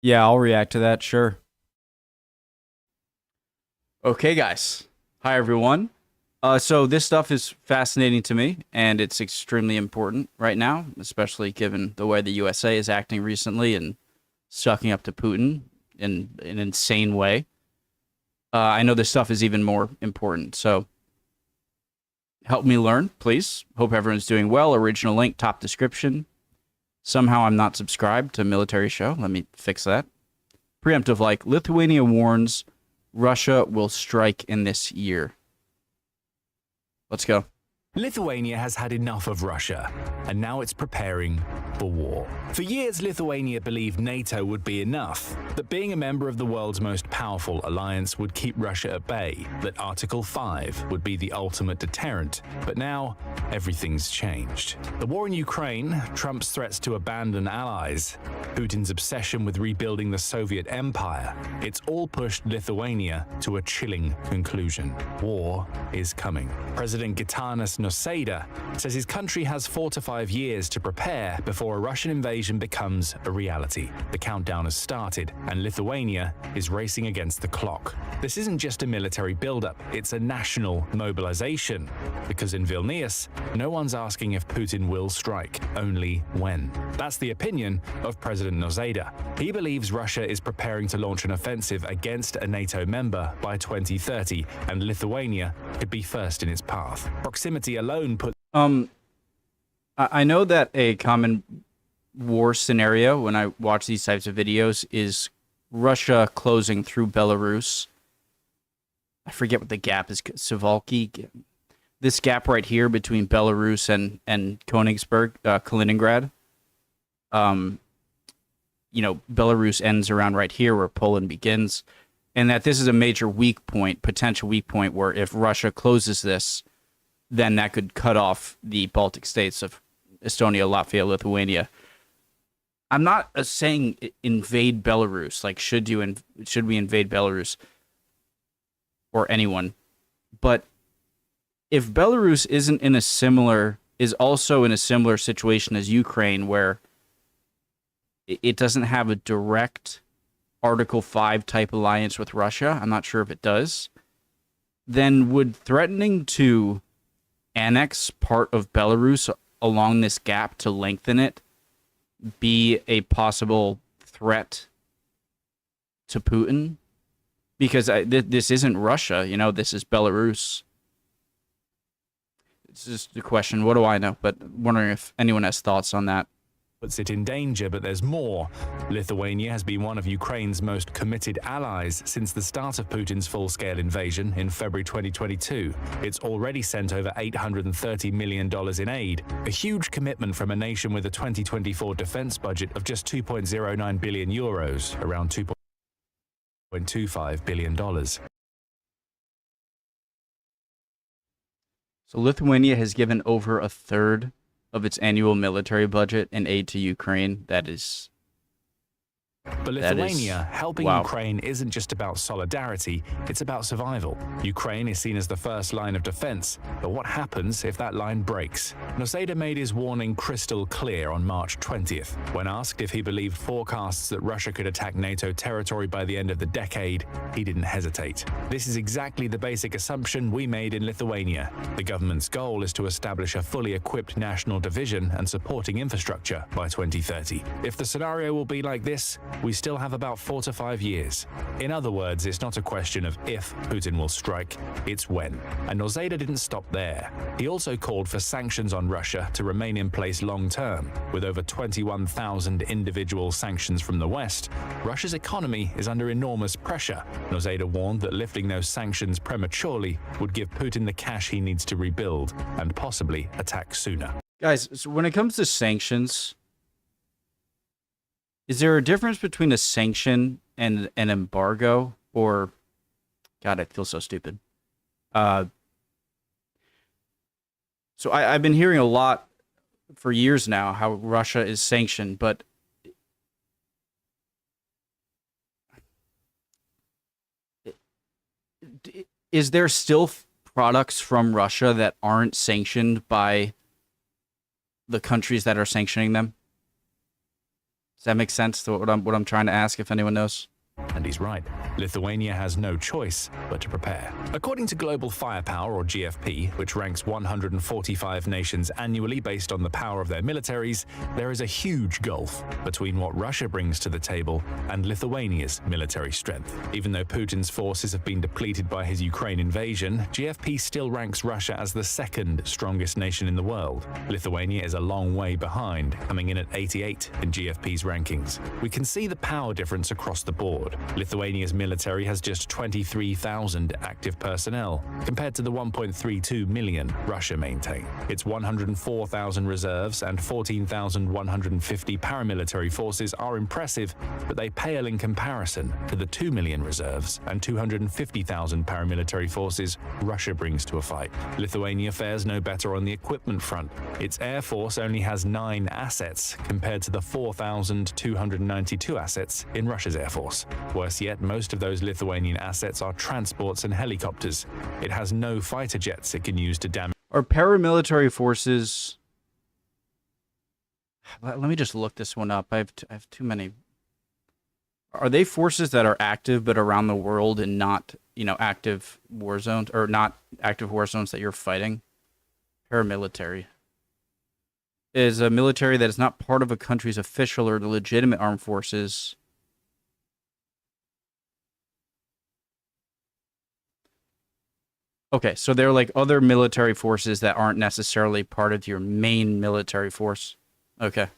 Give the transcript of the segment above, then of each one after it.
Yeah, I'll react to that, sure. Okay, guys. Hi, everyone. So this stuff is fascinating to me, and it's extremely important right now, especially given the way the USA is acting recently and sucking up to Putin in an insane way. I know this stuff is even more important, so help me learn, please. Hope everyone's doing well. Original link, top description. Somehow I'm not subscribed to Military Show. Let me fix that. Preemptive like, Lithuania warns Russia will strike in this year. Let's go. Lithuania has had enough of Russia, and now it's preparing for war. For years, Lithuania believed NATO would be enough, that being a member of the world's most powerful alliance would keep Russia at bay, that Article 5 would be the ultimate deterrent. But now, everything's changed. The war in Ukraine, Trump's threats to abandon allies, Putin's obsession with rebuilding the Soviet empire, it's all pushed Lithuania to a chilling conclusion. War is coming. President Gitanas Nausėda says his country has 4 to 5 years to prepare before a Russian invasion becomes a reality. The countdown has started, and Lithuania is racing against the clock. This isn't just a military buildup, it's a national mobilization. Because in Vilnius, no one's asking if Putin will strike, only when. That's the opinion of President Nausėda. He believes Russia is preparing to launch an offensive against a NATO member by 2030, and Lithuania could be first in its path. Proximity alone put I know that a common war scenario when I watch these types of videos is Russia closing through Belarus. I forget what the gap is. Suwalki. This gap right here between Belarus and Königsberg, Kaliningrad. Belarus ends around right here where Poland begins. And that this is a major weak point, potential weak point, where if Russia closes this, then that could cut off the Baltic states of Estonia, Latvia, Lithuania. I'm not saying invade Belarus. Like, should we invade Belarus or anyone? But if Belarus is also in a similar situation as Ukraine, where it doesn't have a direct Article 5 type alliance with Russia, I'm not sure if it does, then would threatening to annex part of Belarus along this gap to lengthen it be a possible threat to Putin? Because this isn't Russia, this is Belarus. It's just a question. What do I know? But wondering if anyone has thoughts on that. Puts it in danger, but there's more. Lithuania has been one of Ukraine's most committed allies since the start of Putin's full-scale invasion in February 2022. It's already sent over $830 million in aid, a huge commitment from a nation with a 2024 defense budget of just 2.09 billion euros, around $2.25 billion. So Lithuania has given over a third of its annual military budget in aid to Ukraine. That is... But Lithuania helping wow. Ukraine isn't just about solidarity, it's about survival. Ukraine is seen as the first line of defense, but what happens if that line breaks? Nausėda made his warning crystal clear on March 20th. When asked if he believed forecasts that Russia could attack NATO territory by the end of the decade, he didn't hesitate. This is exactly the basic assumption we made in Lithuania. The government's goal is to establish a fully equipped national division and supporting infrastructure by 2030. If the scenario will be like this, we still have about 4 to 5 years. In other words, it's not a question of if Putin will strike, it's when. And Nausėda didn't stop there. He also called for sanctions on Russia to remain in place long term. With over 21,000 individual sanctions from the West, Russia's economy is under enormous pressure. Nausėda warned that lifting those sanctions prematurely would give Putin the cash he needs to rebuild and possibly attack sooner. Guys, so when it comes to sanctions, is there a difference between a sanction and an embargo? Or, God, I feel so stupid. So I've been hearing a lot for years now how Russia is sanctioned, but is there still products from Russia that aren't sanctioned by the countries that are sanctioning them? Does that make sense to what I'm trying to ask, if anyone knows? And he's right. Lithuania has no choice but to prepare. According to Global Firepower, or GFP, which ranks 145 nations annually based on the power of their militaries, there is a huge gulf between what Russia brings to the table and Lithuania's military strength. Even though Putin's forces have been depleted by his Ukraine invasion, GFP still ranks Russia as the second strongest nation in the world. Lithuania is a long way behind, coming in at 88 in GFP's rankings. We can see the power difference across the board. Lithuania's military has just 23,000 active personnel, compared to the 1.32 million Russia maintain. Its 104,000 reserves and 14,150 paramilitary forces are impressive, but they pale in comparison to the 2 million reserves and 250,000 paramilitary forces Russia brings to a fight. Lithuania fares no better on the equipment front. Its air force only has 9 assets, compared to the 4,292 assets in Russia's air force. Worse yet, most of those Lithuanian assets are transports and helicopters. It has no fighter jets it can use to damage. Are paramilitary forces... Let me just look this one up. I have too many. Are they forces that are active but around the world and not, active war zones, or not active war zones that you're fighting? Paramilitary is a military that is not part of a country's official or legitimate armed forces. Okay, so they're like other military forces that aren't necessarily part of your main military force. Okay.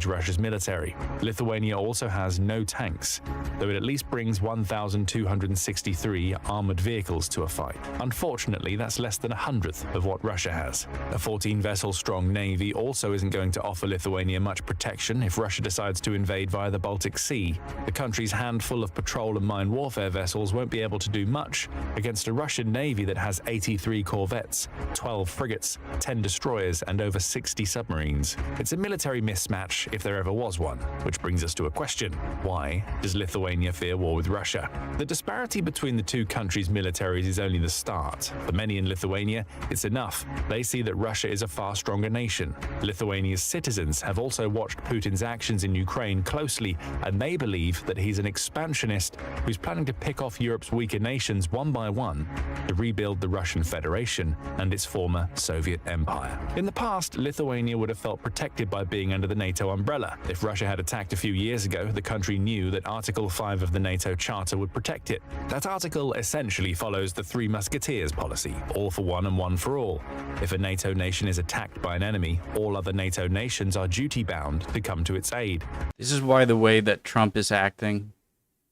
Russia's military. Lithuania also has no tanks, though it at least brings 1,263 armored vehicles to a fight. Unfortunately, that's less than 100th of what Russia has. A 14-vessel-strong navy also isn't going to offer Lithuania much protection if Russia decides to invade via the Baltic Sea. The country's handful of patrol and mine warfare vessels won't be able to do much against a Russian navy that has 83 corvettes, 12 frigates, 10 destroyers, and over 60 submarines. It's a military mismatch, if there ever was one, which brings us to a question. Why does Lithuania fear war with Russia? The disparity between the two countries' militaries is only the start. For many in Lithuania, it's enough. They see that Russia is a far stronger nation. Lithuania's citizens have also watched Putin's actions in Ukraine closely, and they believe that he's an expansionist who's planning to pick off Europe's weaker nations one by one to rebuild the Russian Federation and its former Soviet empire. In the past, Lithuania would have felt protected by being under the NATO umbrella. If Russia had attacked a few years ago, the country knew that Article 5 of the NATO Charter would protect it. That article essentially follows the Three Musketeers policy, all for one and one for all. If a NATO nation is attacked by an enemy, all other NATO nations are duty-bound to come to its aid. This is why the way that Trump is acting,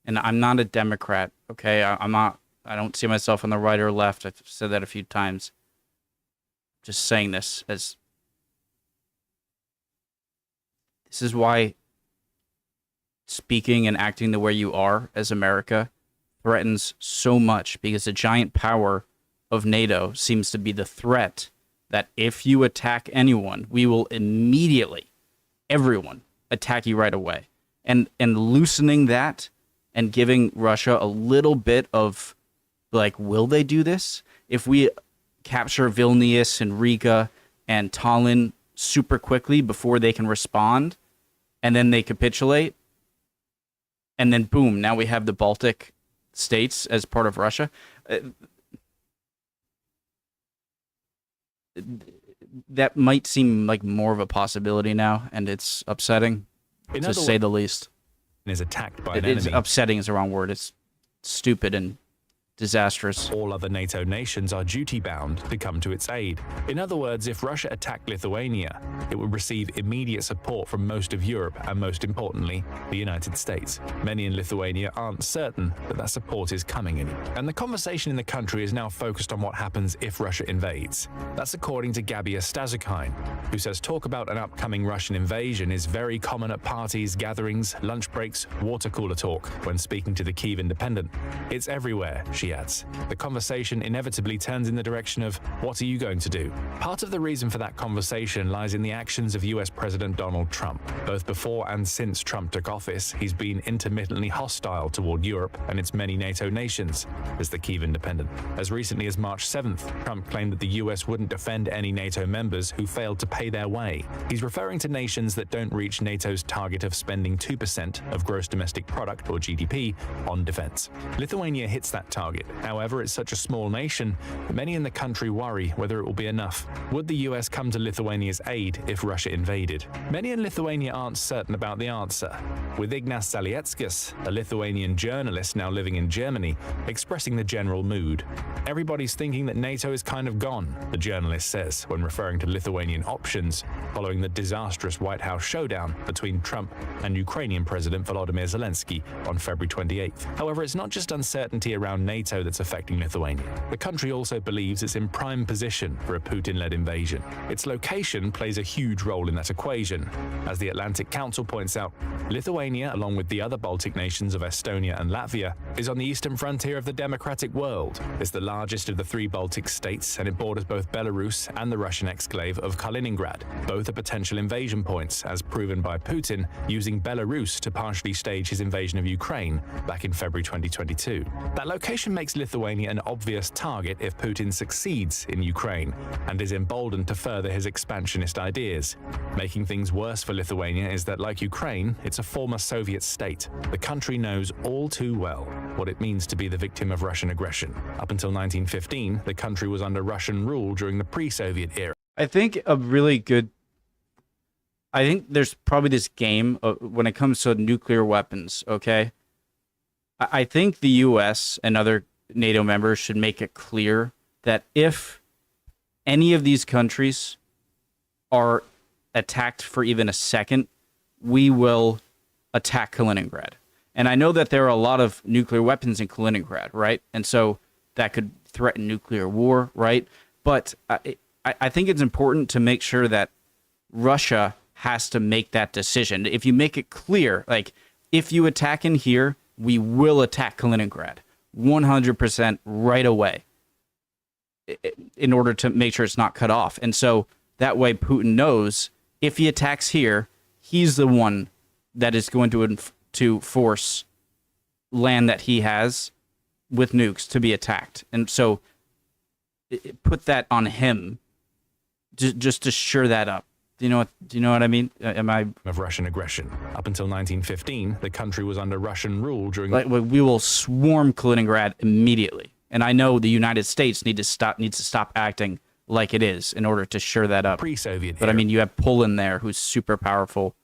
and I'm not a Democrat, okay? I don't see myself on the right or left. I've said that a few times. Just saying this as... This is why speaking and acting the way you are as America threatens so much, because the giant power of NATO seems to be the threat that if you attack anyone, we will immediately, everyone, attack you right away. And loosening that and giving Russia a little bit of, like, will they do this? If we capture Vilnius and Riga and Tallinn super quickly before they can respond, and then they capitulate, and then boom, now we have the Baltic states as part of Russia. That might seem like more of a possibility now, and it's upsetting, to say the least. Is attacked by an enemy. Upsetting is the wrong word. It's stupid and disastrous. All other NATO nations are duty-bound to come to its aid. In other words, if Russia attacked Lithuania, it would receive immediate support from most of Europe and, most importantly, the United States. Many in Lithuania aren't certain that that support is coming anymore. And the conversation in the country is now focused on what happens if Russia invades. That's according to Gabija Stazukine, who says talk about an upcoming Russian invasion is very common at parties, gatherings, lunch breaks, water cooler talk when speaking to the Kyiv Independent. It's everywhere, she he adds. The conversation inevitably turns in the direction of, what are you going to do? Part of the reason for that conversation lies in the actions of US President Donald Trump. Both before and since Trump took office, he's been intermittently hostile toward Europe and its many NATO nations, as the Kyiv Independent. As recently as March 7th, Trump claimed that the US wouldn't defend any NATO members who failed to pay their way. He's referring to nations that don't reach NATO's target of spending 2% of gross domestic product, or GDP, on defense. Lithuania hits that target. However, it's such a small nation that many in the country worry whether it will be enough. Would the US come to Lithuania's aid if Russia invaded? Many in Lithuania aren't certain about the answer, with Ignas Zalieckas, a Lithuanian journalist now living in Germany, expressing the general mood. Everybody's thinking that NATO is kind of gone, the journalist says, when referring to Lithuanian options following the disastrous White House showdown between Trump and Ukrainian President Volodymyr Zelensky on February 28th. However, it's not just uncertainty around NATO that's affecting Lithuania. The country also believes it's in prime position for a Putin-led invasion. Its location plays a huge role in that equation. As the Atlantic Council points out, Lithuania, along with the other Baltic nations of Estonia and Latvia, is on the eastern frontier of the democratic world. It's the largest of the three Baltic states, and it borders both Belarus and the Russian exclave of Kaliningrad. Both are potential invasion points, as proven by Putin using Belarus to partially stage his invasion of Ukraine back in February 2022. That location makes Lithuania an obvious target if Putin succeeds in Ukraine and is emboldened to further his expansionist ideas. Making things worse for Lithuania is that, like Ukraine, it's a former Soviet state. The country knows all too well what it means to be the victim of Russian aggression. Up until 1915, the country was under Russian rule during the pre-Soviet era. I think there's probably this game when it comes to nuclear weapons, okay? I think the US and other NATO members should make it clear that if any of these countries are attacked for even a second, we will attack Kaliningrad. And I know that there are a lot of nuclear weapons in Kaliningrad, right? And so that could threaten nuclear war, right? But I think it's important to make sure that Russia has to make that decision. If you make it clear, like, if you attack in here, we will attack Kaliningrad 100% right away in order to make sure it's not cut off. And so that way Putin knows if he attacks here, he's the one that is going to force land that he has with nukes to be attacked. And so put that on him just to sure that up. Do you know what I mean? Of Russian aggression. Up until 1915, the country was under Russian rule during... We will swarm Kaliningrad immediately. And I know the United States needs to stop acting like it is in order to sure that up. Pre-Soviet But era. I mean, you have Poland there, who's super powerful.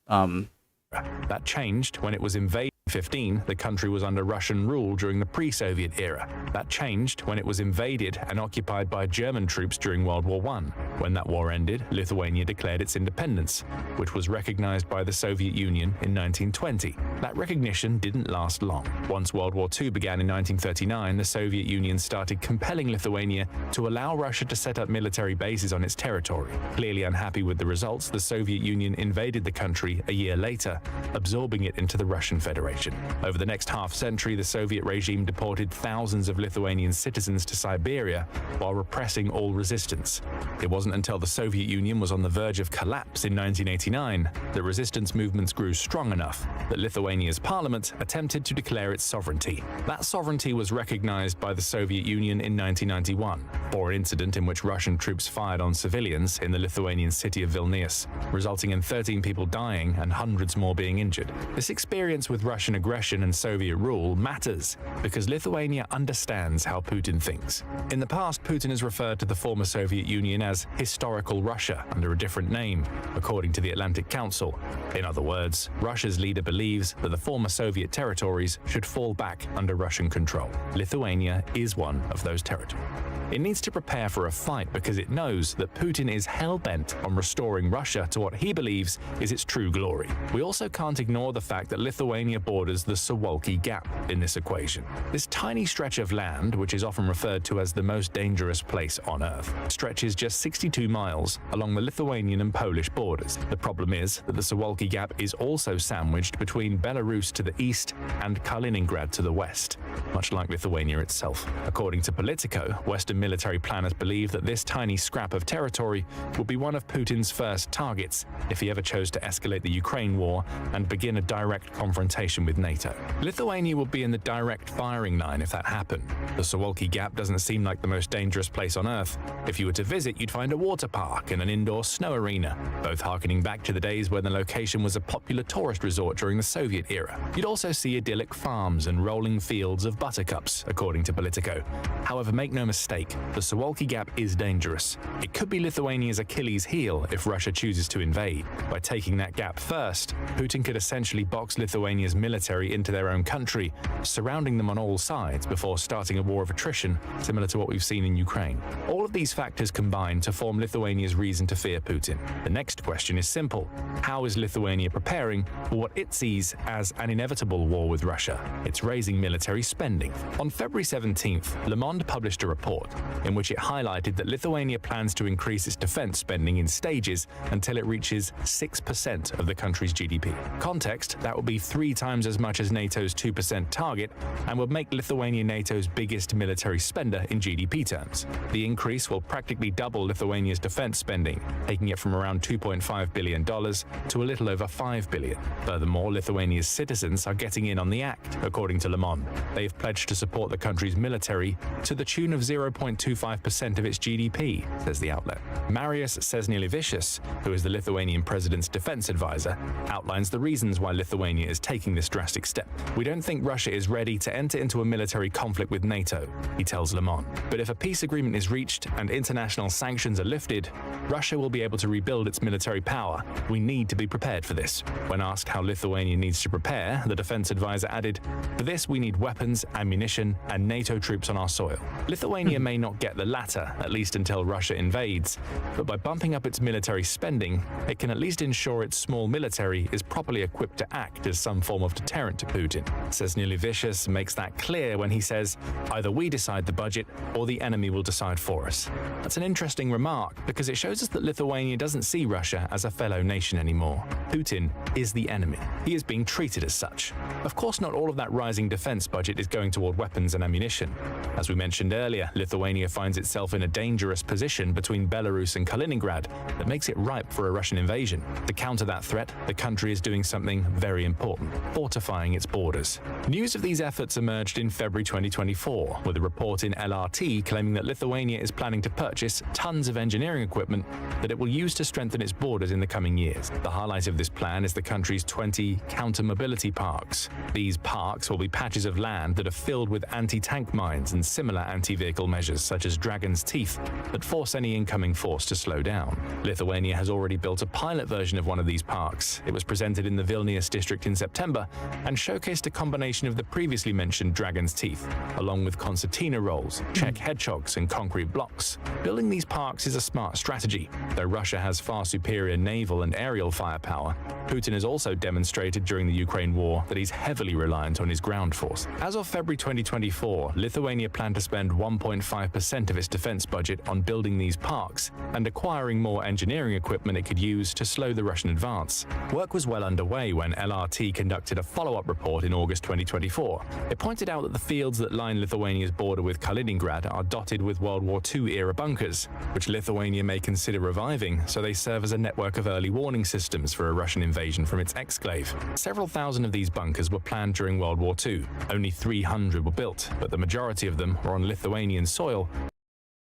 That changed when it was invaded. 1915, the country was under Russian rule during the pre-Soviet era. That changed when it was invaded and occupied by German troops during World War I. When that war ended, Lithuania declared its independence, which was recognized by the Soviet Union in 1920. That recognition didn't last long. Once World War II began in 1939, the Soviet Union started compelling Lithuania to allow Russia to set up military bases on its territory. Clearly unhappy with the results, the Soviet Union invaded the country a year later, absorbing it into the Russian Federation. Over the next half-century, the Soviet regime deported thousands of Lithuanian citizens to Siberia while repressing all resistance. It wasn't until the Soviet Union was on the verge of collapse in 1989 that resistance movements grew strong enough that Lithuania's parliament attempted to declare its sovereignty. That sovereignty was recognized by the Soviet Union in 1991 for an incident in which Russian troops fired on civilians in the Lithuanian city of Vilnius, resulting in 13 people dying and hundreds more being injured. This experience with Russian aggression and Soviet rule matters because Lithuania understands how Putin thinks. In the past, Putin has referred to the former Soviet Union as historical Russia under a different name, according to the Atlantic Council. In other words, Russia's leader believes that the former Soviet territories should fall back under Russian control. Lithuania is one of those territories. It needs to prepare for a fight because it knows that Putin is hell-bent on restoring Russia to what he believes is its true glory. We also can't ignore the fact that Lithuania borders the Suwalki Gap in this equation. This tiny stretch of land, which is often referred to as the most dangerous place on Earth, stretches just 62 miles along the Lithuanian and Polish borders. The problem is that the Suwalki Gap is also sandwiched between Belarus to the east and Kaliningrad to the west, much like Lithuania itself. According to Politico, Western military planners believe that this tiny scrap of territory would be one of Putin's first targets if he ever chose to escalate the Ukraine war and begin a direct confrontation with NATO. Lithuania would be in the direct firing line if that happened. The Suwalki Gap doesn't seem like the most dangerous place on Earth. If you were to visit, you'd find a water park and an indoor snow arena, both harkening back to the days when the location was a popular tourist resort during the Soviet era. You'd also see idyllic farms and rolling fields of buttercups, according to Politico. However, make no mistake, the Suwalki Gap is dangerous. It could be Lithuania's Achilles heel if Russia chooses to invade. By taking that gap first, Putin could essentially box Lithuania's military into their own country, surrounding them on all sides before starting a war of attrition, similar to what we've seen in Ukraine. All of these factors combine to form Lithuania's reason to fear Putin. The next question is simple. How is Lithuania preparing for what it sees as an inevitable war with Russia? It's raising military spending. On February 17th, Le Monde published a report in which it highlighted that Lithuania plans to increase its defense spending in stages until it reaches 6% of the country's GDP. Context, that would be 3 times as much as NATO's 2% target and would make Lithuania NATO's biggest military spender in GDP terms. The increase will practically double Lithuania's defense spending, taking it from around $2.5 billion to a little over $5 billion. Furthermore, Lithuania's citizens are getting in on the act, according to Le Monde. They've pledged to support the country's military to the tune of 0.25% of its GDP, says the outlet. Marius Sesnilevicius, who is the Lithuanian president's defense advisor, outlines the reasons why Lithuania is taking this drastic step. We don't think Russia is ready to enter into a military conflict with NATO, he tells Le Monde. But if a peace agreement is reached and international sanctions are lifted, Russia will be able to rebuild its military power. We need to be prepared for this. When asked how Lithuania needs to prepare, the defense advisor added, "For this we need weapons, ammunition, and NATO troops on our soil." Lithuania may not get the latter, at least until Russia invades, but by bumping up its military spending, it can at least ensure its small military is properly equipped to act as some form of deterrent to Putin. Sesnilevicius makes that clear when he says, "Either we decide the budget or the enemy will decide for us." That's an interesting remark because it shows us that Lithuania doesn't see Russia as a fellow nation anymore. Putin is the enemy. He is being treated as such. Of course, not all of that rising defense budget is going toward weapons and ammunition. As we mentioned earlier, Lithuania finds itself in a dangerous position between Belarus and Kaliningrad that makes it ripe for a Russian invasion. To counter that threat, the country is doing something very important, fortifying its borders. News of these efforts emerged in February 2024, with a report in LRT claiming that Lithuania is planning to purchase tons of engineering equipment that it will use to strengthen its borders in the coming years. The highlight of this plan is the country's 20 counter-mobility parks. These parks will be patches of land that are filled with anti-tank mines and similar anti-vehicle measures such as Dragon's Teeth that force any incoming force to slow down. Lithuania has already built a pilot version of one of these parks. It was presented in the Vilnius district in September and showcased a combination of the previously mentioned Dragon's Teeth, along with concertina rolls, Czech hedgehogs, and concrete blocks. Building these parks is a smart strategy. Though Russia has far superior naval and aerial firepower, Putin has also demonstrated during the Ukraine war that he's heavily reliant on his ground force. As of February 2024, Lithuania planned to spend 1.5% of its defense budget on building these parks and acquiring more engineering equipment it could use to slow the Russian advance. Work was well underway when LRT conducted a follow-up report in August 2024. It pointed out that the fields that line Lithuania's border with Kaliningrad are dotted with World War II-era bunkers, which Lithuania may consider reviving so they serve as a network of early warning systems for a Russian invasion from its exclave. Several thousand of these bunkers were planned during World War II. Only 300 were built, but the majority of them were on Lithuanian soil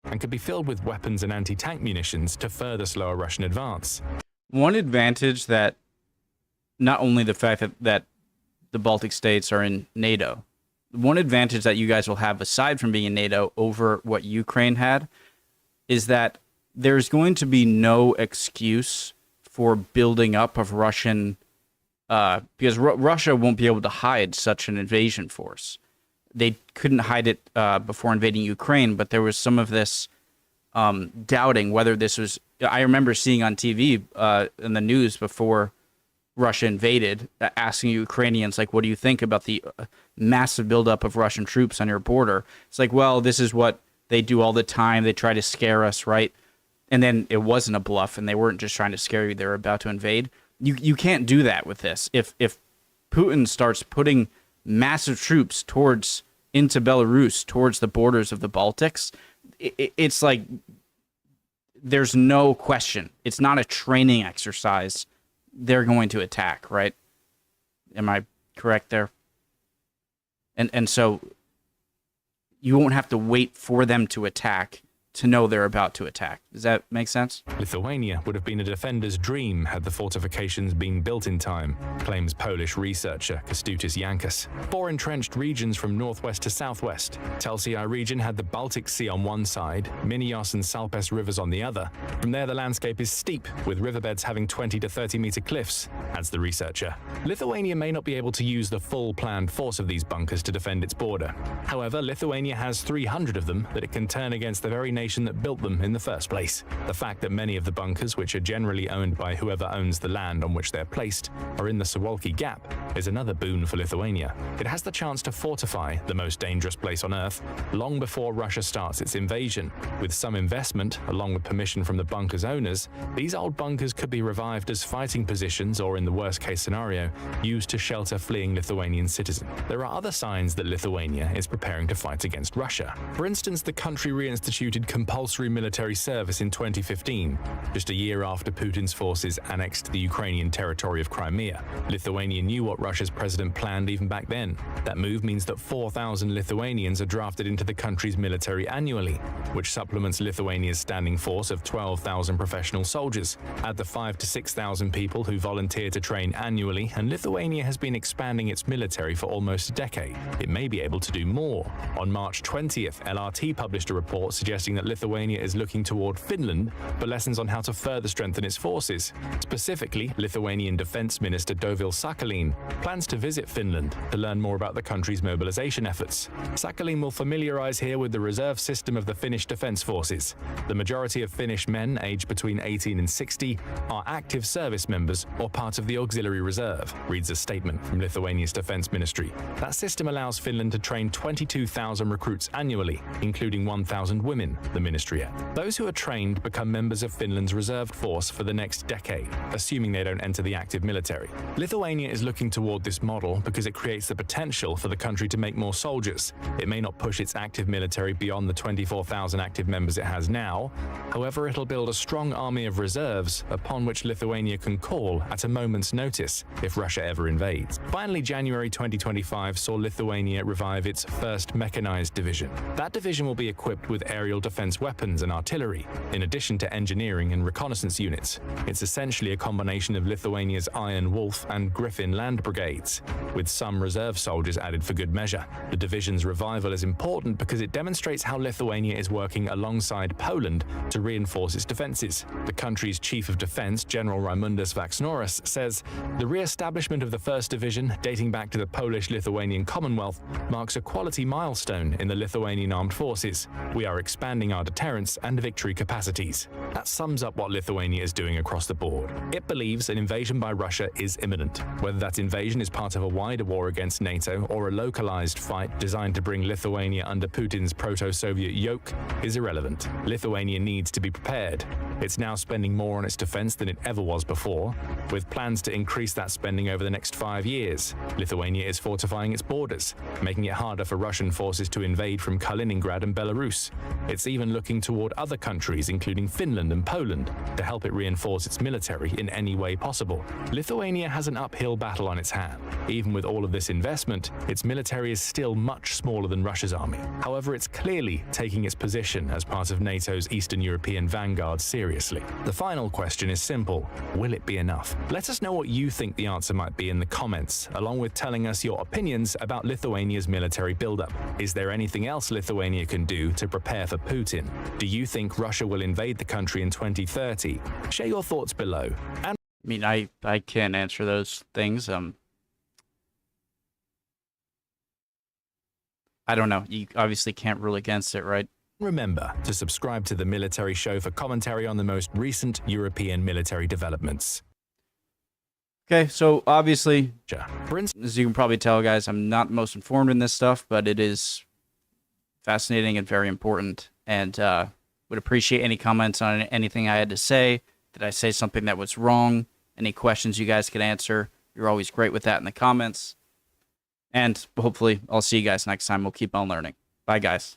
and could be filled with weapons and anti-tank munitions to further slow a Russian advance. One advantage that not only the fact that the Baltic states are in NATO, one advantage that you guys will have aside from being in NATO over what Ukraine had is that there's going to be no excuse for building up of Russian, because Russia won't be able to hide such an invasion force. They couldn't hide it before invading Ukraine, but there was some of this doubting whether this was. I remember seeing on TV in the news before Russia invaded, asking Ukrainians, like, what do you think about the massive buildup of Russian troops on your border? It's like, well, this is what they do all the time. They try to scare us, right? And then it wasn't a bluff, and they weren't just trying to scare you. They were about to invade. You can't do that with this. If Putin starts putting massive troops into Belarus, towards the borders of the Baltics, it's like there's no question. It's not a training exercise. They're going to attack, right? Am I correct there? And so you won't have to wait for them to attack to know they're about to attack. Does that make sense? Lithuania would have been a defender's dream had the fortifications been built in time, claims Polish researcher Kęstutis Jankas. 4 entrenched regions from northwest to southwest. Telsii region had the Baltic Sea on one side, Minios and Salpes rivers on the other. From there, the landscape is steep, with riverbeds having 20 to 30 meter cliffs, adds the researcher. Lithuania may not be able to use the full planned force of these bunkers to defend its border. However, Lithuania has 300 of them that it can turn against the very nation that built them in the first place. The fact that many of the bunkers, which are generally owned by whoever owns the land on which they're placed, are in the Suwalki Gap is another boon for Lithuania. It has the chance to fortify the most dangerous place on Earth long before Russia starts its invasion. With some investment, along with permission from the bunkers' owners, these old bunkers could be revived as fighting positions or, in the worst-case scenario, used to shelter fleeing Lithuanian citizens. There are other signs that Lithuania is preparing to fight against Russia. For instance, the country reinstituted compulsory military service in 2015, just a year after Putin's forces annexed the Ukrainian territory of Crimea. Lithuania knew what Russia's president planned even back then. That move means that 4,000 Lithuanians are drafted into the country's military annually, which supplements Lithuania's standing force of 12,000 professional soldiers. Add the 5,000 to 6,000 people who volunteer to train annually, and Lithuania has been expanding its military for almost a decade. It may be able to do more. On March 20th, LRT published a report suggesting that Lithuania is looking toward Finland for lessons on how to further strengthen its forces. Specifically, Lithuanian Defense Minister Dovyl Sakhalin plans to visit Finland to learn more about the country's mobilization efforts. Sakhalin will familiarize here with the reserve system of the Finnish defense forces. The majority of Finnish men aged between 18 and 60 are active service members or part of the auxiliary reserve, reads a statement from Lithuania's defense ministry. That system allows Finland to train 22,000 recruits annually, including 1,000 women, the ministry adds. Those who are trained become members of Finland's reserved force for the next decade, assuming they don't enter the active military. Lithuania is looking toward this model because it creates the potential for the country to make more soldiers. It may not push its active military beyond the 24,000 active members it has now. However, it'll build a strong army of reserves upon which Lithuania can call at a moment's notice if Russia ever invades. Finally, January 2025 saw Lithuania revive its 1st Mechanized Division. That division will be equipped with aerial defense weapons and artillery, in addition to engineering and reconnaissance units. It's essentially a combination of Lithuania's Iron Wolf and Griffin land brigades, with some reserve soldiers added for good measure. The division's revival is important because it demonstrates how Lithuania is working alongside Poland to reinforce its defenses. The country's chief of defense, General Raimundas Vaksnoras, says the re-establishment of the 1st Division, dating back to the Polish-Lithuanian Commonwealth, marks a quality milestone in the Lithuanian armed forces. We are expanding our deterrence and victory capacities. That sums up what Lithuania is doing across the board. It believes an invasion by Russia is imminent. Whether that invasion is part of a wider war against NATO or a localized fight designed to bring Lithuania under Putin's proto-Soviet yoke is irrelevant. Lithuania needs to be prepared. It's now spending more on its defense than it ever was before, with plans to increase that spending over the next 5 years. Lithuania is fortifying its borders, making it harder for Russian forces to invade from Kaliningrad and Belarus. It's even looking toward other countries, including Finland and Poland, to help it reinforce its military in any way possible. Lithuania has an uphill battle on its hand. Even with all of this investment, its military is still much smaller than Russia's army. However, it's clearly taking its position as part of NATO's Eastern European vanguard seriously. The final question is simple: will it be enough? Let us know what you think the answer might be in the comments, along with telling us your opinions about Lithuania's military buildup. Is there anything else Lithuania can do to prepare for Putin? Do you think Russia will invade the country in 2030? Share your thoughts below. And I mean, I can't answer those things. I don't know. You obviously can't rule against it, right? remember to subscribe to the Military Show for commentary on the most recent European military developments. Okay, so obviously, as you can probably tell, guys, I'm not the most informed in this stuff, but it is fascinating and very important, and would appreciate any comments on anything I had to say. Did I say something that was wrong? Any questions you guys could answer? You're always great with that in the comments. And hopefully I'll see you guys next time. We'll keep on learning. Bye, guys.